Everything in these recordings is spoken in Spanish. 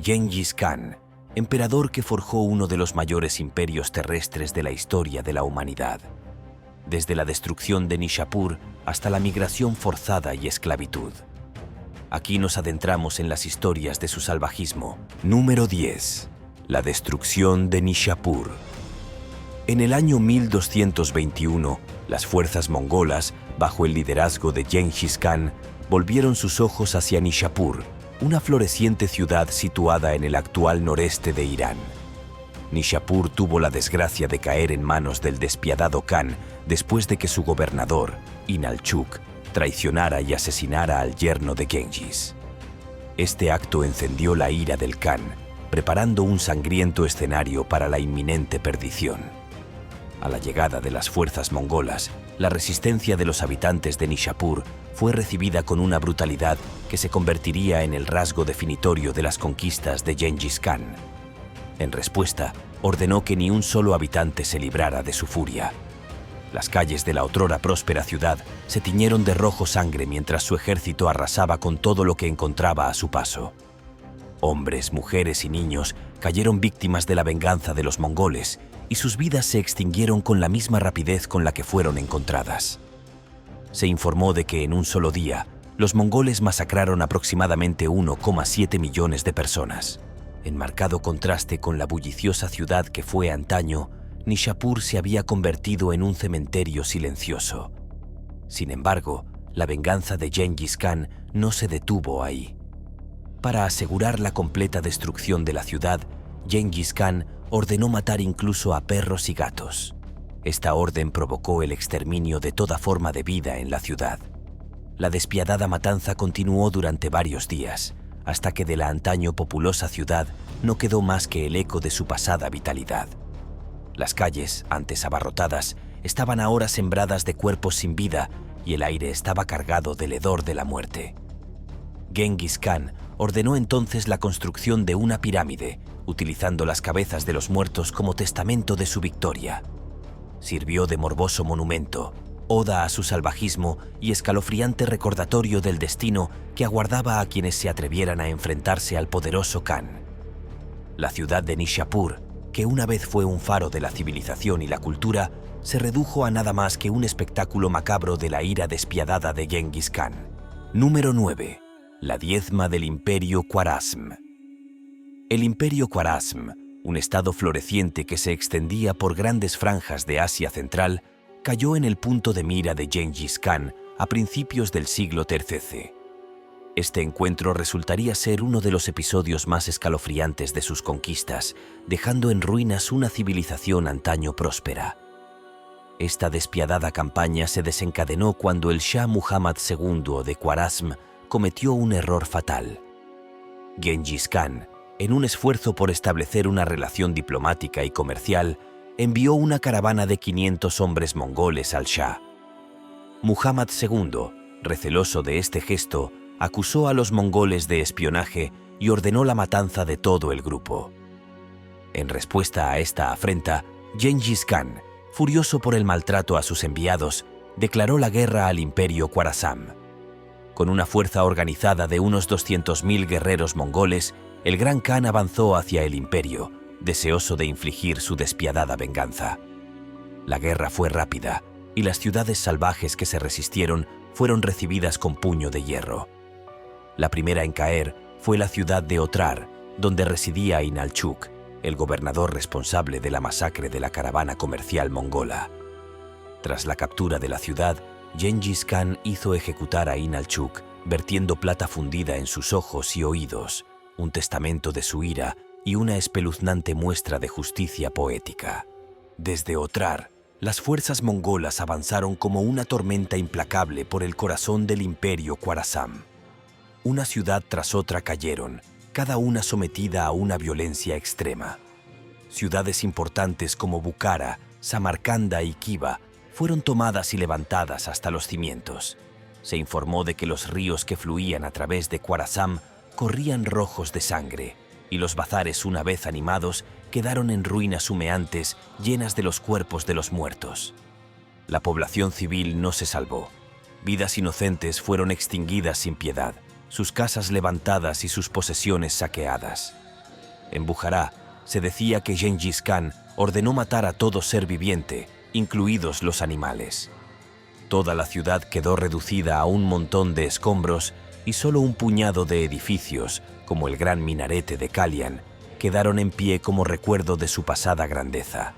Gengis Khan, emperador que forjó uno de los mayores imperios terrestres de la historia de la humanidad, desde la destrucción de Nishapur hasta la migración forzada y esclavitud. Aquí nos adentramos en las historias de su salvajismo. Número 10. La destrucción de Nishapur. En el año 1221, las fuerzas mongolas, bajo el liderazgo de Gengis Khan, volvieron sus ojos hacia Nishapur, una floreciente ciudad situada en el actual noreste de Irán. Nishapur tuvo la desgracia de caer en manos del despiadado Khan después de que su gobernador, Inalchuk, traicionara y asesinara al yerno de Gengis. Este acto encendió la ira del Khan, preparando un sangriento escenario para la inminente perdición. A la llegada de las fuerzas mongolas, la resistencia de los habitantes de Nishapur fue recibida con una brutalidad que se convertiría en el rasgo definitorio de las conquistas de Gengis Khan. En respuesta, ordenó que ni un solo habitante se librara de su furia. Las calles de la otrora próspera ciudad se tiñeron de rojo sangre mientras su ejército arrasaba con todo lo que encontraba a su paso. Hombres, mujeres y niños cayeron víctimas de la venganza de los mongoles y sus vidas se extinguieron con la misma rapidez con la que fueron encontradas. Se informó de que en un solo día, los mongoles masacraron aproximadamente 1,7 millones de personas. En marcado contraste con la bulliciosa ciudad que fue antaño, Nishapur se había convertido en un cementerio silencioso. Sin embargo, la venganza de Gengis Khan no se detuvo ahí. Para asegurar la completa destrucción de la ciudad, Gengis Khan ordenó matar incluso a perros y gatos. Esta orden provocó el exterminio de toda forma de vida en la ciudad. La despiadada matanza continuó durante varios días, hasta que de la antaño populosa ciudad no quedó más que el eco de su pasada vitalidad. Las calles, antes abarrotadas, estaban ahora sembradas de cuerpos sin vida y el aire estaba cargado del hedor de la muerte. Gengis Khan ordenó entonces la construcción de una pirámide, utilizando las cabezas de los muertos como testamento de su victoria. Sirvió de morboso monumento, oda a su salvajismo y escalofriante recordatorio del destino que aguardaba a quienes se atrevieran a enfrentarse al poderoso Khan. La ciudad de Nishapur, que una vez fue un faro de la civilización y la cultura, se redujo a nada más que un espectáculo macabro de la ira despiadada de Gengis Khan. Número 9. La diezma del Imperio Khwarasm. El Imperio Khwarasm, un estado floreciente que se extendía por grandes franjas de Asia Central, cayó en el punto de mira de Gengis Khan a principios del siglo III. Este encuentro resultaría ser uno de los episodios más escalofriantes de sus conquistas, dejando en ruinas una civilización antaño próspera. Esta despiadada campaña se desencadenó cuando el Shah Muhammad II de Khwarasm cometió un error fatal. Gengis Khan, en un esfuerzo por establecer una relación diplomática y comercial, envió una caravana de 500 hombres mongoles al Shah. Muhammad II, receloso de este gesto, acusó a los mongoles de espionaje y ordenó la matanza de todo el grupo. En respuesta a esta afrenta, Gengis Khan, furioso por el maltrato a sus enviados, declaró la guerra al Imperio Khwarasm. Con una fuerza organizada de unos 200.000 guerreros mongoles, el gran Khan avanzó hacia el imperio, deseoso de infligir su despiadada venganza. La guerra fue rápida, y las ciudades salvajes que se resistieron fueron recibidas con puño de hierro. La primera en caer fue la ciudad de Otrar, donde residía Inalchuk, el gobernador responsable de la masacre de la caravana comercial mongola. Tras la captura de la ciudad, Gengis Khan hizo ejecutar a Inalchuk, vertiendo plata fundida en sus ojos y oídos, un testamento de su ira y una espeluznante muestra de justicia poética. Desde Otrar, las fuerzas mongolas avanzaron como una tormenta implacable por el corazón del Imperio Khwarasm. Una ciudad tras otra cayeron, cada una sometida a una violencia extrema. Ciudades importantes como Bukhara, Samarcanda y Khiva fueron tomadas y levantadas hasta los cimientos. Se informó de que los ríos que fluían a través de Khwarasm corrían rojos de sangre, y los bazares, una vez animados, quedaron en ruinas humeantes llenas de los cuerpos de los muertos. La población civil no se salvó. Vidas inocentes fueron extinguidas sin piedad, sus casas levantadas y sus posesiones saqueadas. En Bujará se decía que Gengis Khan ordenó matar a todo ser viviente, incluidos los animales. Toda la ciudad quedó reducida a un montón de escombros y solo un puñado de edificios, como el gran minarete de Kalian, quedaron en pie como recuerdo de su pasada grandeza.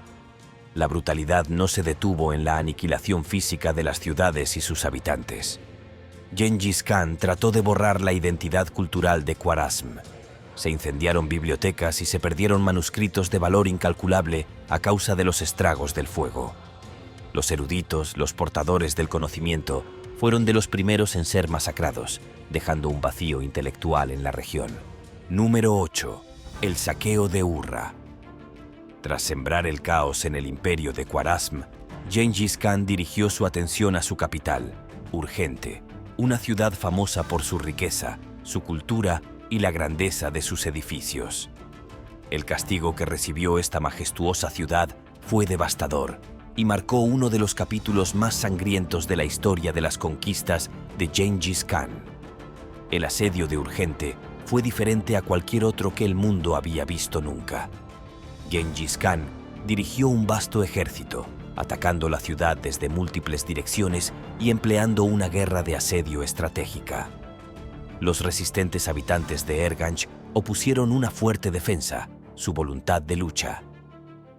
La brutalidad no se detuvo en la aniquilación física de las ciudades y sus habitantes. Gengis Khan trató de borrar la identidad cultural de Khwarasm. Se incendiaron bibliotecas y se perdieron manuscritos de valor incalculable a causa de los estragos del fuego. Los eruditos, los portadores del conocimiento, fueron de los primeros en ser masacrados, dejando un vacío intelectual en la región. Número 8. El saqueo de Urra. Tras sembrar el caos en el imperio de Khwarasm, Gengis Khan dirigió su atención a su capital, Urgente, una ciudad famosa por su riqueza, su cultura y la grandeza de sus edificios. El castigo que recibió esta majestuosa ciudad fue devastador y marcó uno de los capítulos más sangrientos de la historia de las conquistas de Gengis Khan. El asedio de Urgente fue diferente a cualquier otro que el mundo había visto nunca. Gengis Khan dirigió un vasto ejército, atacando la ciudad desde múltiples direcciones y empleando una guerra de asedio estratégica. Los resistentes habitantes de Erganch opusieron una fuerte defensa, su voluntad de lucha.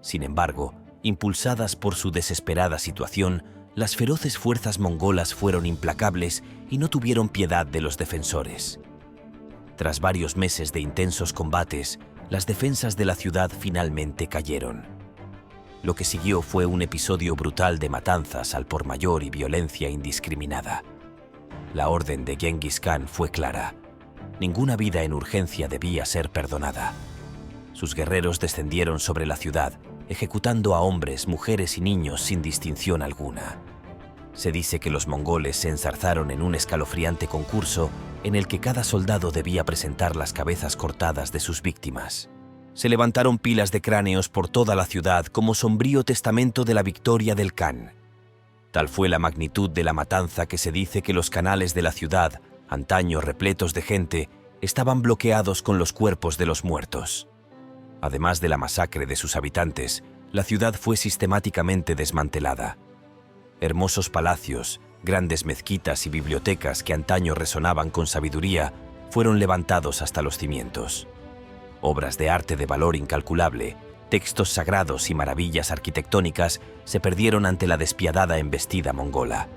Sin embargo, impulsadas por su desesperada situación, las feroces fuerzas mongolas fueron implacables y no tuvieron piedad de los defensores. Tras varios meses de intensos combates, las defensas de la ciudad finalmente cayeron. Lo que siguió fue un episodio brutal de matanzas al por mayor y violencia indiscriminada. La orden de Gengis Khan fue clara. Ninguna vida en urgencia debía ser perdonada. Sus guerreros descendieron sobre la ciudad, ejecutando a hombres, mujeres y niños sin distinción alguna. Se dice que los mongoles se enzarzaron en un escalofriante concurso en el que cada soldado debía presentar las cabezas cortadas de sus víctimas. Se levantaron pilas de cráneos por toda la ciudad como sombrío testamento de la victoria del Khan. Tal fue la magnitud de la matanza que se dice que los canales de la ciudad, antaño repletos de gente, estaban bloqueados con los cuerpos de los muertos. Además de la masacre de sus habitantes, la ciudad fue sistemáticamente desmantelada. Hermosos palacios, grandes mezquitas y bibliotecas que antaño resonaban con sabiduría fueron levantados hasta los cimientos. Obras de arte de valor incalculable, textos sagrados y maravillas arquitectónicas se perdieron ante la despiadada embestida mongola.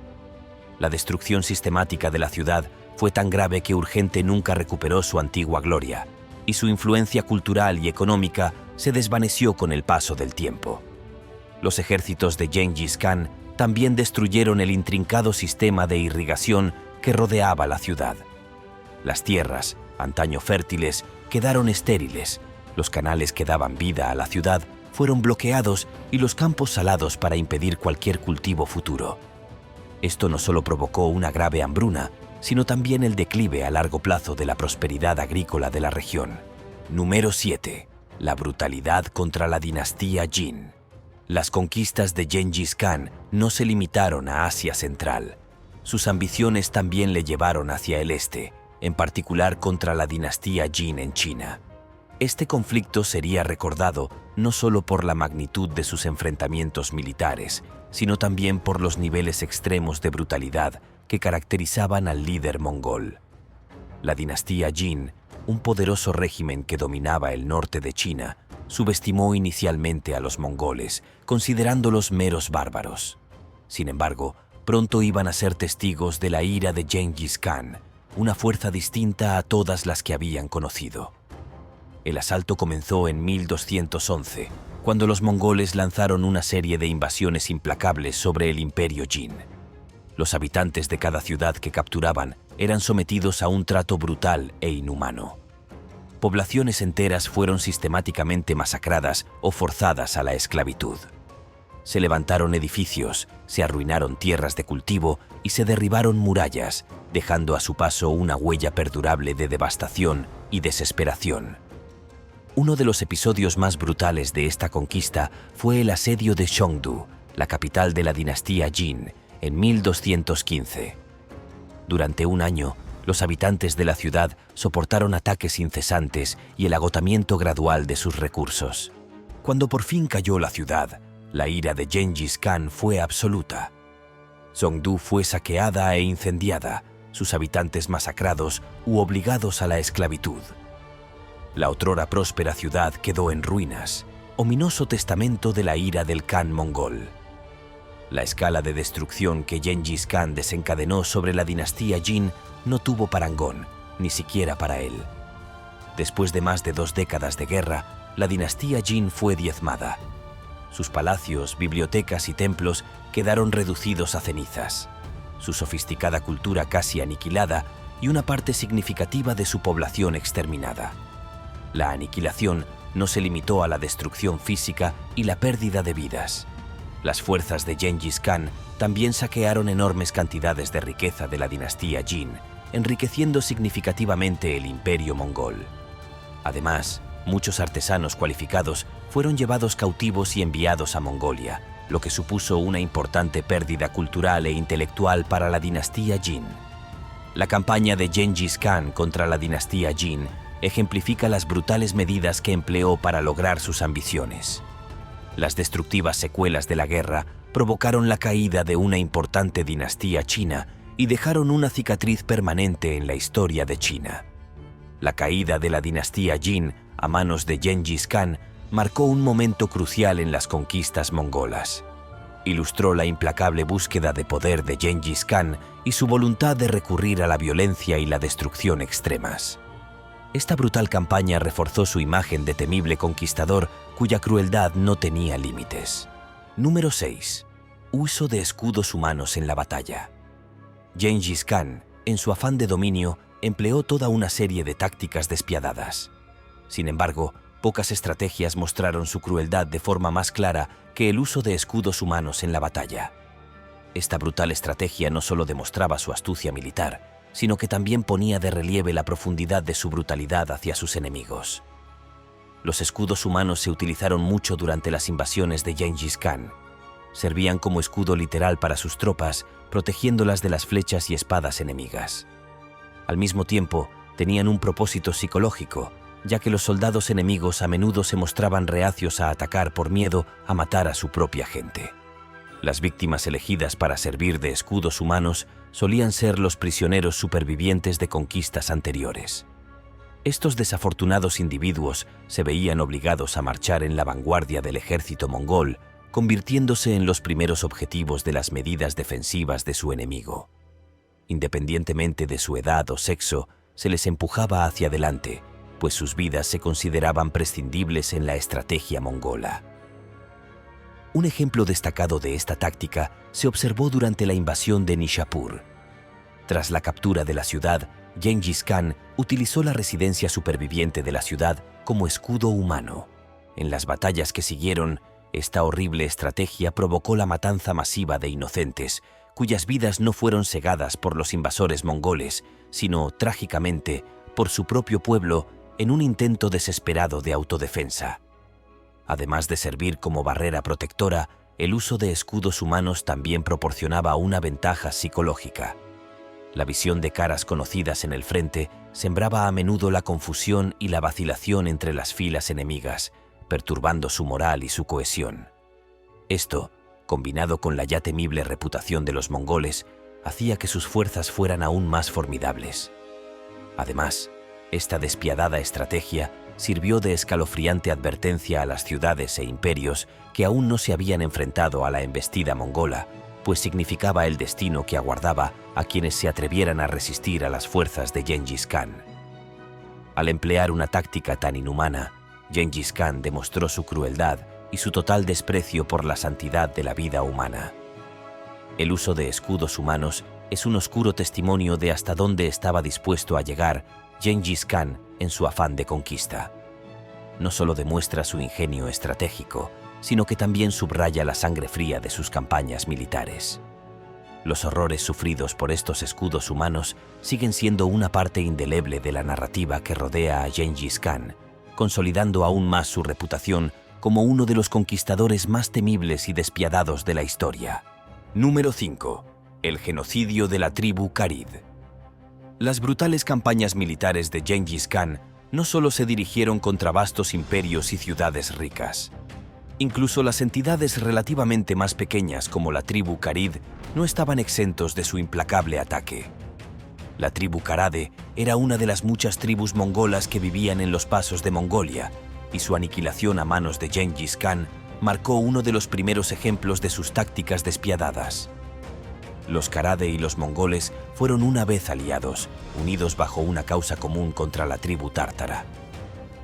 La destrucción sistemática de la ciudad fue tan grave que Urgente nunca recuperó su antigua gloria, y su influencia cultural y económica se desvaneció con el paso del tiempo. Los ejércitos de Gengis Khan también destruyeron el intrincado sistema de irrigación que rodeaba la ciudad. Las tierras, antaño fértiles, quedaron estériles, los canales que daban vida a la ciudad fueron bloqueados y los campos salados para impedir cualquier cultivo futuro. Esto no solo provocó una grave hambruna, sino también el declive a largo plazo de la prosperidad agrícola de la región. Número 7. La brutalidad contra la dinastía Jin. Las conquistas de Gengis Khan no se limitaron a Asia Central. Sus ambiciones también le llevaron hacia el este, en particular contra la dinastía Jin en China. Este conflicto sería recordado no solo por la magnitud de sus enfrentamientos militares, sino también por los niveles extremos de brutalidad que caracterizaban al líder mongol. La dinastía Jin, un poderoso régimen que dominaba el norte de China, subestimó inicialmente a los mongoles, considerándolos meros bárbaros. Sin embargo, pronto iban a ser testigos de la ira de Gengis Khan, una fuerza distinta a todas las que habían conocido. El asalto comenzó en 1211, cuando los mongoles lanzaron una serie de invasiones implacables sobre el imperio Jin. Los habitantes de cada ciudad que capturaban eran sometidos a un trato brutal e inhumano. Poblaciones enteras fueron sistemáticamente masacradas o forzadas a la esclavitud. Se levantaron edificios, se arruinaron tierras de cultivo y se derribaron murallas, dejando a su paso una huella perdurable de devastación y desesperación. Uno de los episodios más brutales de esta conquista fue el asedio de Chengdu, la capital de la dinastía Jin, en 1215. Durante un año, Los habitantes de la ciudad soportaron ataques incesantes y el agotamiento gradual de sus recursos. Cuando por fin cayó la ciudad, la ira de Gengis Khan fue absoluta. Songdo fue saqueada e incendiada, sus habitantes masacrados u obligados a la esclavitud. La otrora próspera ciudad quedó en ruinas, ominoso testamento de la ira del Khan mongol. La escala de destrucción que Gengis Khan desencadenó sobre la dinastía Jin no tuvo parangón, ni siquiera para él. Después de más de 2 décadas de guerra, la dinastía Jin fue diezmada. Sus palacios, bibliotecas y templos quedaron reducidos a cenizas, su sofisticada cultura casi aniquilada y una parte significativa de su población exterminada. La aniquilación no se limitó a la destrucción física y la pérdida de vidas. Las fuerzas de Gengis Khan también saquearon enormes cantidades de riqueza de la dinastía Jin, enriqueciendo significativamente el imperio mongol. Además, muchos artesanos cualificados fueron llevados cautivos y enviados a Mongolia, lo que supuso una importante pérdida cultural e intelectual para la dinastía Jin. La campaña de Gengis Khan contra la dinastía Jin ejemplifica las brutales medidas que empleó para lograr sus ambiciones. Las destructivas secuelas de la guerra provocaron la caída de una importante dinastía china y dejaron una cicatriz permanente en la historia de China. La caída de la dinastía Jin a manos de Gengis Khan marcó un momento crucial en las conquistas mongolas. Ilustró la implacable búsqueda de poder de Gengis Khan y su voluntad de recurrir a la violencia y la destrucción extremas. Esta brutal campaña reforzó su imagen de temible conquistador cuya crueldad no tenía límites. Número 6. Uso de escudos humanos en la batalla. Gengis Khan, en su afán de dominio, empleó toda una serie de tácticas despiadadas. Sin embargo, pocas estrategias mostraron su crueldad de forma más clara que el uso de escudos humanos en la batalla. Esta brutal estrategia no solo demostraba su astucia militar, sino que también ponía de relieve la profundidad de su brutalidad hacia sus enemigos. Los escudos humanos se utilizaron mucho durante las invasiones de Gengis Khan. Servían como escudo literal para sus tropas, protegiéndolas de las flechas y espadas enemigas. Al mismo tiempo, tenían un propósito psicológico, ya que los soldados enemigos a menudo se mostraban reacios a atacar por miedo a matar a su propia gente. Las víctimas elegidas para servir de escudos humanos solían ser los prisioneros supervivientes de conquistas anteriores. Estos desafortunados individuos se veían obligados a marchar en la vanguardia del ejército mongol, convirtiéndose en los primeros objetivos de las medidas defensivas de su enemigo. Independientemente de su edad o sexo, se les empujaba hacia adelante, pues sus vidas se consideraban prescindibles en la estrategia mongola. Un ejemplo destacado de esta táctica se observó durante la invasión de Nishapur. Tras la captura de la ciudad, Gengis Khan utilizó la residencia superviviente de la ciudad como escudo humano. En las batallas que siguieron, esta horrible estrategia provocó la matanza masiva de inocentes, cuyas vidas no fueron segadas por los invasores mongoles, sino, trágicamente, por su propio pueblo en un intento desesperado de autodefensa. Además de servir como barrera protectora, el uso de escudos humanos también proporcionaba una ventaja psicológica. La visión de caras conocidas en el frente sembraba a menudo la confusión y la vacilación entre las filas enemigas, perturbando su moral y su cohesión. Esto, combinado con la ya temible reputación de los mongoles, hacía que sus fuerzas fueran aún más formidables. Además, esta despiadada estrategia sirvió de escalofriante advertencia a las ciudades e imperios que aún no se habían enfrentado a la embestida mongola, pues significaba el destino que aguardaba a quienes se atrevieran a resistir a las fuerzas de Gengis Khan. Al emplear una táctica tan inhumana, Gengis Khan demostró su crueldad y su total desprecio por la santidad de la vida humana. El uso de escudos humanos es un oscuro testimonio de hasta dónde estaba dispuesto a llegar Gengis Khan en su afán de conquista. No solo demuestra su ingenio estratégico, sino que también subraya la sangre fría de sus campañas militares. Los horrores sufridos por estos escudos humanos siguen siendo una parte indeleble de la narrativa que rodea a Gengis Khan, consolidando aún más su reputación como uno de los conquistadores más temibles y despiadados de la historia. Número 5. El genocidio de la tribu Carid. Las brutales campañas militares de Gengis Khan no solo se dirigieron contra vastos imperios y ciudades ricas. Incluso las entidades relativamente más pequeñas como la tribu Karid no estaban exentos de su implacable ataque. La tribu Karade era una de las muchas tribus mongolas que vivían en los pasos de Mongolia, y su aniquilación a manos de Gengis Khan marcó uno de los primeros ejemplos de sus tácticas despiadadas. Los Karade y los mongoles fueron una vez aliados, unidos bajo una causa común contra la tribu tártara.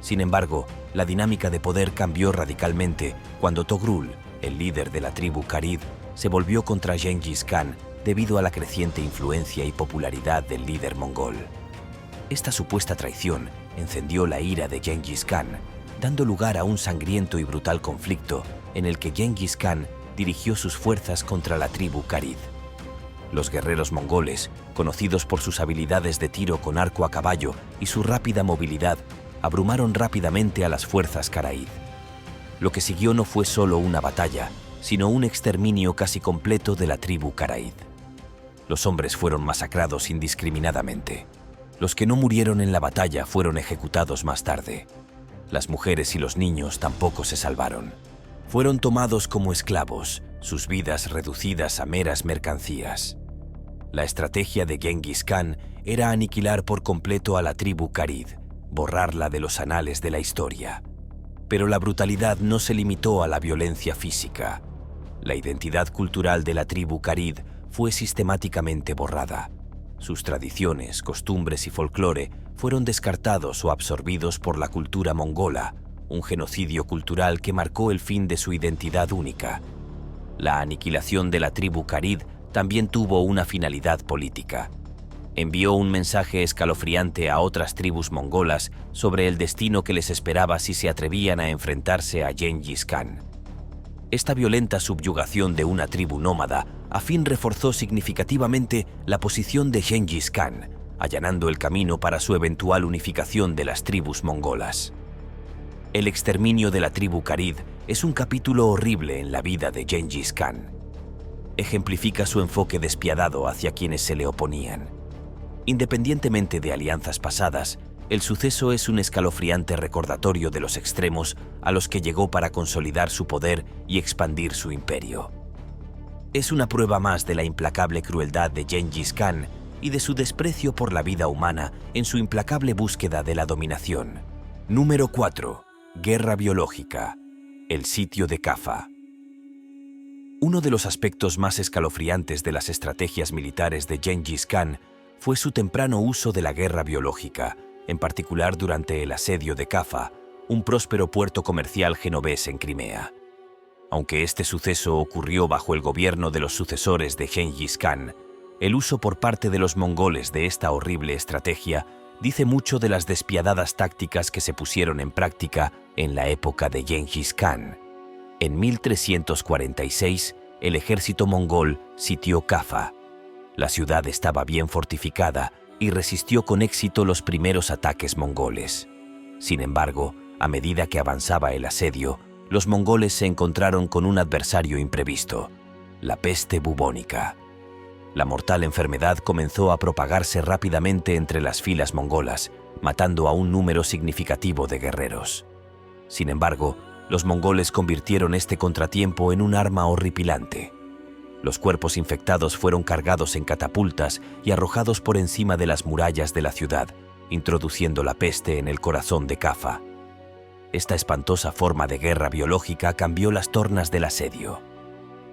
Sin embargo, la dinámica de poder cambió radicalmente cuando Togrul, el líder de la tribu Karid, se volvió contra Gengis Khan debido a la creciente influencia y popularidad del líder mongol. Esta supuesta traición encendió la ira de Gengis Khan, dando lugar a un sangriento y brutal conflicto en el que Gengis Khan dirigió sus fuerzas contra la tribu Karid. Los guerreros mongoles, conocidos por sus habilidades de tiro con arco a caballo y su rápida movilidad, abrumaron rápidamente a las fuerzas Karaid. Lo que siguió no fue solo una batalla, sino un exterminio casi completo de la tribu Karaid. Los hombres fueron masacrados indiscriminadamente. Los que no murieron en la batalla fueron ejecutados más tarde. Las mujeres y los niños tampoco se salvaron. Fueron tomados como esclavos, sus vidas reducidas a meras mercancías. La estrategia de Gengis Khan era aniquilar por completo a la tribu Karid, borrarla de los anales de la historia. Pero la brutalidad no se limitó a la violencia física. La identidad cultural de la tribu Karid fue sistemáticamente borrada. Sus tradiciones, costumbres y folclore fueron descartados o absorbidos por la cultura mongola, un genocidio cultural que marcó el fin de su identidad única. La aniquilación de la tribu Karid también tuvo una finalidad política. Envió un mensaje escalofriante a otras tribus mongolas sobre el destino que les esperaba si se atrevían a enfrentarse a Gengis Khan. Esta violenta subyugación de una tribu nómada a fin reforzó significativamente la posición de Gengis Khan, allanando el camino para su eventual unificación de las tribus mongolas. El exterminio de la tribu Karid es un capítulo horrible en la vida de Gengis Khan. Ejemplifica su enfoque despiadado hacia quienes se le oponían. Independientemente de alianzas pasadas, el suceso es un escalofriante recordatorio de los extremos a los que llegó para consolidar su poder y expandir su imperio. Es una prueba más de la implacable crueldad de Gengis Khan y de su desprecio por la vida humana en su implacable búsqueda de la dominación. Número 4. Guerra biológica. El sitio de Kaffa. Uno de los aspectos más escalofriantes de las estrategias militares de Gengis Khan fue su temprano uso de la guerra biológica, en particular durante el asedio de Kaffa, un próspero puerto comercial genovés en Crimea. Aunque este suceso ocurrió bajo el gobierno de los sucesores de Gengis Khan, el uso por parte de los mongoles de esta horrible estrategia dice mucho de las despiadadas tácticas que se pusieron en práctica en la época de Gengis Khan. En 1346, el ejército mongol sitió Kaffa. La ciudad estaba bien fortificada y resistió con éxito los primeros ataques mongoles. Sin embargo, a medida que avanzaba el asedio, los mongoles se encontraron con un adversario imprevisto: la peste bubónica. La mortal enfermedad comenzó a propagarse rápidamente entre las filas mongolas, matando a un número significativo de guerreros. Sin embargo, los mongoles convirtieron este contratiempo en un arma horripilante. Los cuerpos infectados fueron cargados en catapultas y arrojados por encima de las murallas de la ciudad, introduciendo la peste en el corazón de Kaffa. Esta espantosa forma de guerra biológica cambió las tornas del asedio.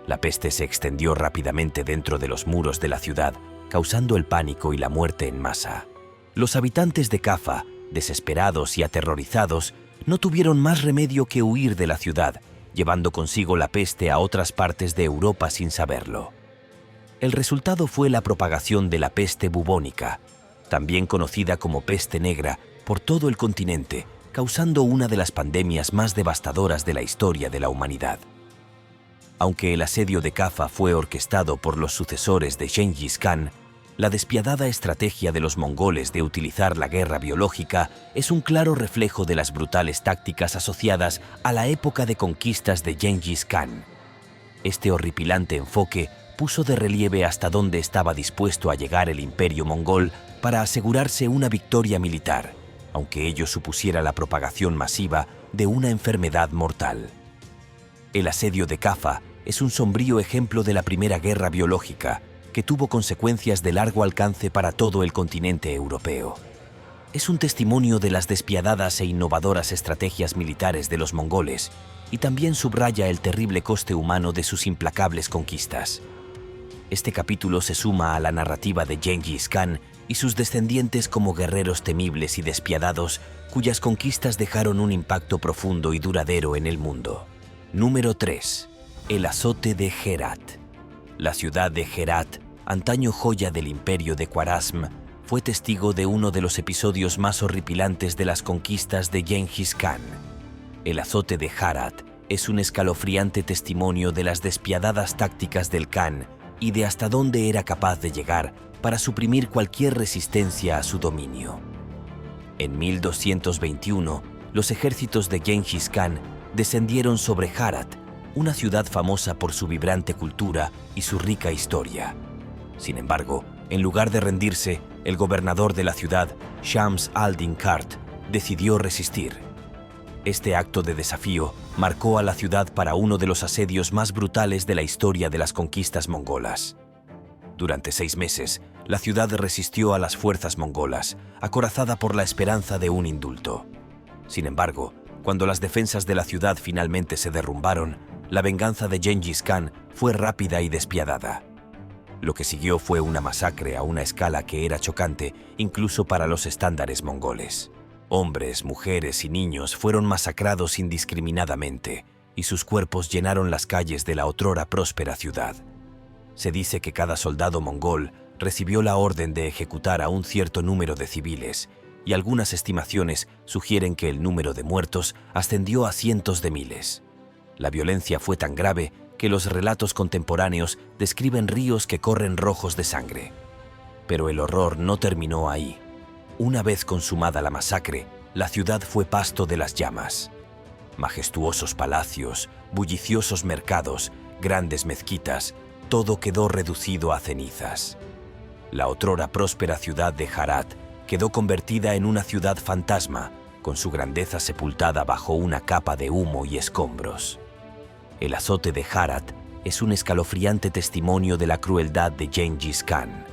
La peste se extendió rápidamente dentro de los muros de la ciudad, causando el pánico y la muerte en masa. Los habitantes de Kaffa, desesperados y aterrorizados, no tuvieron más remedio que huir de la ciudad, llevando consigo la peste a otras partes de Europa sin saberlo. El resultado fue la propagación de la peste bubónica, también conocida como peste negra, por todo el continente, causando una de las pandemias más devastadoras de la historia de la humanidad. Aunque el asedio de Kaffa fue orquestado por los sucesores de Gengis Khan, la despiadada estrategia de los mongoles de utilizar la guerra biológica es un claro reflejo de las brutales tácticas asociadas a la época de conquistas de Gengis Khan. Este horripilante enfoque puso de relieve hasta dónde estaba dispuesto a llegar el imperio mongol para asegurarse una victoria militar, aunque ello supusiera la propagación masiva de una enfermedad mortal. El asedio de Caffa es un sombrío ejemplo de la primera guerra biológica, que tuvo consecuencias de largo alcance para todo el continente europeo. Es un testimonio de las despiadadas e innovadoras estrategias militares de los mongoles y también subraya el terrible coste humano de sus implacables conquistas. Este capítulo se suma a la narrativa de Gengis Khan y sus descendientes como guerreros temibles y despiadados cuyas conquistas dejaron un impacto profundo y duradero en el mundo. Número 3. El azote de Herat. La ciudad de Herat, antaño joya del imperio de Khwarasm, fue testigo de uno de los episodios más horripilantes de las conquistas de Gengis Khan. El azote de Herat es un escalofriante testimonio de las despiadadas tácticas del Khan y de hasta dónde era capaz de llegar para suprimir cualquier resistencia a su dominio. En 1221, los ejércitos de Gengis Khan descendieron sobre Herat, una ciudad famosa por su vibrante cultura y su rica historia. Sin embargo, en lugar de rendirse, el gobernador de la ciudad, Shams al-Din Kart, decidió resistir. Este acto de desafío marcó a la ciudad para uno de los asedios más brutales de la historia de las conquistas mongolas. Durante 6 meses, la ciudad resistió a las fuerzas mongolas, acorazada por la esperanza de un indulto. Sin embargo, cuando las defensas de la ciudad finalmente se derrumbaron, la venganza de Gengis Khan fue rápida y despiadada. Lo que siguió fue una masacre a una escala que era chocante incluso para los estándares mongoles. Hombres, mujeres y niños fueron masacrados indiscriminadamente y sus cuerpos llenaron las calles de la otrora próspera ciudad. Se dice que cada soldado mongol recibió la orden de ejecutar a un cierto número de civiles y algunas estimaciones sugieren que el número de muertos ascendió a cientos de miles. La violencia fue tan grave que los relatos contemporáneos describen ríos que corren rojos de sangre. Pero el horror no terminó ahí. Una vez consumada la masacre, la ciudad fue pasto de las llamas. Majestuosos palacios, bulliciosos mercados, grandes mezquitas, todo quedó reducido a cenizas. La otrora próspera ciudad de Herat quedó convertida en una ciudad fantasma, con su grandeza sepultada bajo una capa de humo y escombros. El azote de Herat es un escalofriante testimonio de la crueldad de Gengis Khan.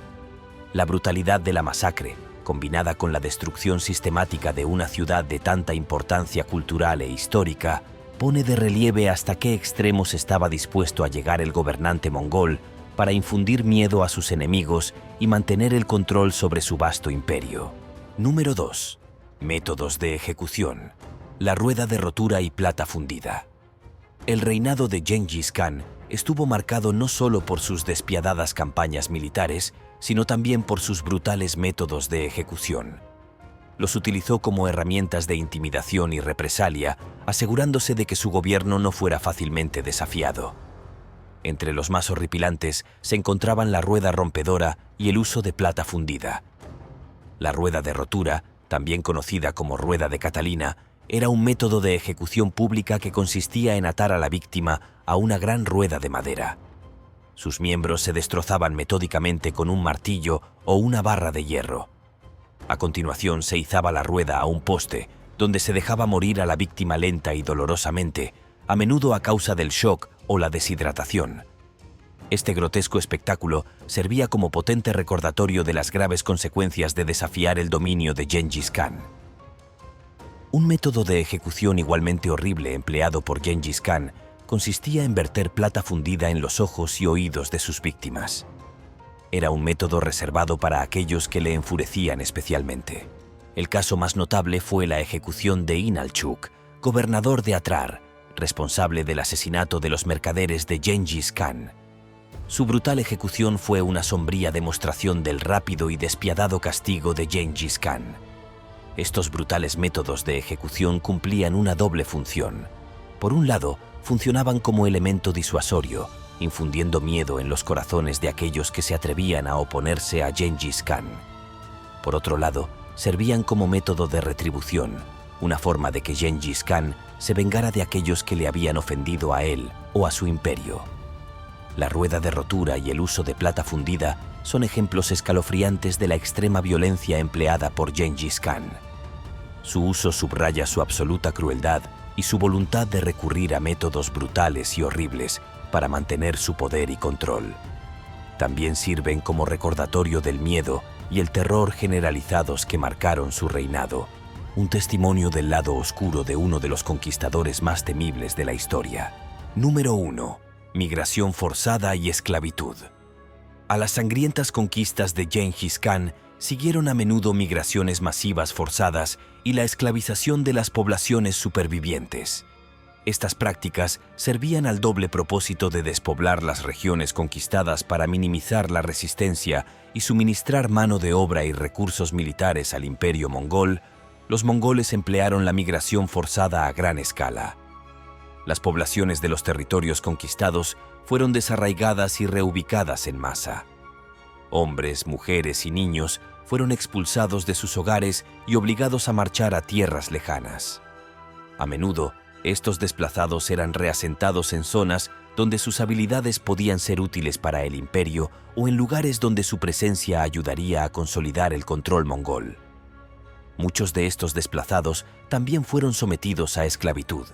La brutalidad de la masacre, combinada con la destrucción sistemática de una ciudad de tanta importancia cultural e histórica, pone de relieve hasta qué extremos estaba dispuesto a llegar el gobernante mongol para infundir miedo a sus enemigos y mantener el control sobre su vasto imperio. Número 2. Métodos de ejecución. La rueda de rotura y plata fundida. El reinado de Gengis Khan estuvo marcado no solo por sus despiadadas campañas militares, sino también por sus brutales métodos de ejecución. Los utilizó como herramientas de intimidación y represalia, asegurándose de que su gobierno no fuera fácilmente desafiado. Entre los más horripilantes se encontraban la rueda rompedora y el uso de plata fundida. La rueda de rotura, también conocida como rueda de Catalina, era un método de ejecución pública que consistía en atar a la víctima a una gran rueda de madera. Sus miembros se destrozaban metódicamente con un martillo o una barra de hierro. A continuación se izaba la rueda a un poste, donde se dejaba morir a la víctima lenta y dolorosamente, a menudo a causa del shock o la deshidratación. Este grotesco espectáculo servía como potente recordatorio de las graves consecuencias de desafiar el dominio de Gengis Khan. Un método de ejecución igualmente horrible empleado por Gengis Khan consistía en verter plata fundida en los ojos y oídos de sus víctimas. Era un método reservado para aquellos que le enfurecían especialmente. El caso más notable fue la ejecución de Inalchuk, gobernador de Atrar, responsable del asesinato de los mercaderes de Gengis Khan. Su brutal ejecución fue una sombría demostración del rápido y despiadado castigo de Gengis Khan. Estos brutales métodos de ejecución cumplían una doble función. Por un lado, funcionaban como elemento disuasorio, infundiendo miedo en los corazones de aquellos que se atrevían a oponerse a Gengis Khan. Por otro lado, servían como método de retribución, una forma de que Gengis Khan se vengara de aquellos que le habían ofendido a él o a su imperio. La rueda de rotura y el uso de plata fundida son ejemplos escalofriantes de la extrema violencia empleada por Gengis Khan. Su uso subraya su absoluta crueldad y su voluntad de recurrir a métodos brutales y horribles para mantener su poder y control. También sirven como recordatorio del miedo y el terror generalizados que marcaron su reinado, un testimonio del lado oscuro de uno de los conquistadores más temibles de la historia. Número 1. Migración forzada y esclavitud. A las sangrientas conquistas de Gengis Khan siguieron a menudo migraciones masivas forzadas y la esclavización de las poblaciones supervivientes. Estas prácticas servían al doble propósito de despoblar las regiones conquistadas para minimizar la resistencia y suministrar mano de obra y recursos militares al imperio mongol. Los mongoles emplearon la migración forzada a gran escala. Las poblaciones de los territorios conquistados fueron desarraigadas y reubicadas en masa. Hombres, mujeres y niños fueron expulsados de sus hogares y obligados a marchar a tierras lejanas. A menudo, estos desplazados eran reasentados en zonas donde sus habilidades podían ser útiles para el imperio o en lugares donde su presencia ayudaría a consolidar el control mongol. Muchos de estos desplazados también fueron sometidos a esclavitud.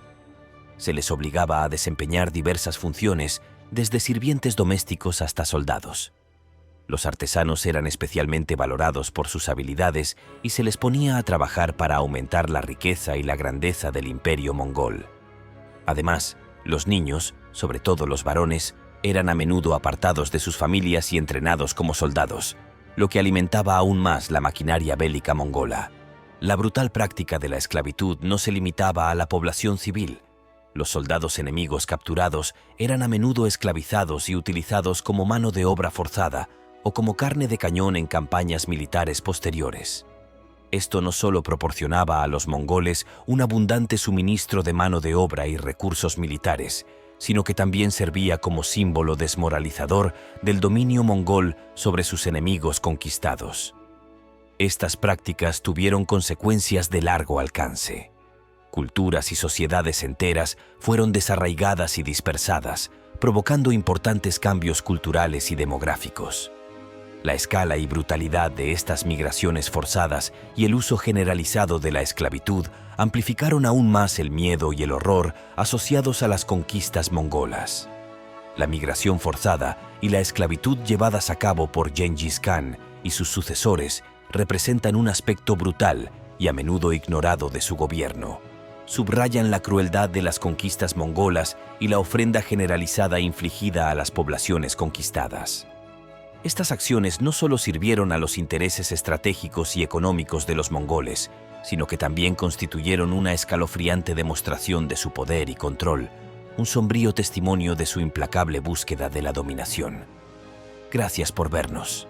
Se les obligaba a desempeñar diversas funciones, desde sirvientes domésticos hasta soldados. Los artesanos eran especialmente valorados por sus habilidades y se les ponía a trabajar para aumentar la riqueza y la grandeza del imperio mongol. Además, los niños, sobre todo los varones, eran a menudo apartados de sus familias y entrenados como soldados, lo que alimentaba aún más la maquinaria bélica mongola. La brutal práctica de la esclavitud no se limitaba a la población civil. Los soldados enemigos capturados eran a menudo esclavizados y utilizados como mano de obra forzada o como carne de cañón en campañas militares posteriores. Esto no solo proporcionaba a los mongoles un abundante suministro de mano de obra y recursos militares, sino que también servía como símbolo desmoralizador del dominio mongol sobre sus enemigos conquistados. Estas prácticas tuvieron consecuencias de largo alcance. Culturas y sociedades enteras fueron desarraigadas y dispersadas, provocando importantes cambios culturales y demográficos. La escala y brutalidad de estas migraciones forzadas y el uso generalizado de la esclavitud amplificaron aún más el miedo y el horror asociados a las conquistas mongolas. La migración forzada y la esclavitud llevadas a cabo por Gengis Khan y sus sucesores representan un aspecto brutal y a menudo ignorado de su gobierno. Subrayan la crueldad de las conquistas mongolas y la ofrenda generalizada infligida a las poblaciones conquistadas. Estas acciones no solo sirvieron a los intereses estratégicos y económicos de los mongoles, sino que también constituyeron una escalofriante demostración de su poder y control, un sombrío testimonio de su implacable búsqueda de la dominación. Gracias por vernos.